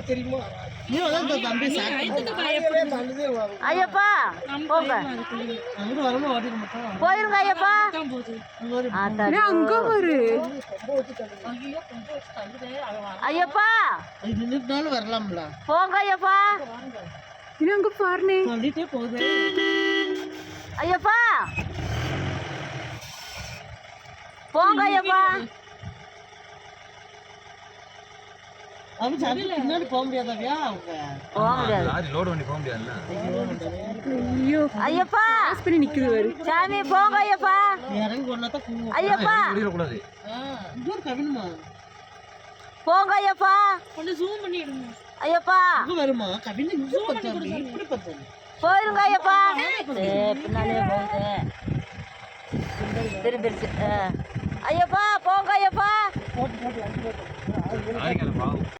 தெரியுமா ஐயப்பா போங்க போயிருங்க ஐயப்பா அங்க பாரு ஐயப்பா வரலாம்ல போங்க ஐயப்பா இது அங்க பாருனே சொல்லிட்டே போகுது ஐயப்பா போங்க ஐயப்பா அவன் பின்னாடி போக முடியாதவியா அவங்க போக முடியாது லாரி லோடு பண்ணி போக முடியாதுல்ல ஐயோ ஐயப்பா பாஸ் பண்ணி நிக்குது பாரு சாமி போங்க ஐயப்பா இறங்கி ஒன்னாதான் போவோம் ஐயப்பா முடியக்கூடாது இன்னொரு கவினுமா போங்க ஐயப்பா கொஞ்சம் ஜூம் பண்ணி எடுங்க ஐயப்பா அங்க வருமா கவின் இங்க பச்சாண்டி இப்படி பச்சாண்டி போயிருங்க ஐயப்பா பின்னாலே போகுது திரும்பிடுச்சு ஐயப்பா போங்க ஐயப்பா லாரிக்காரன் பாவம்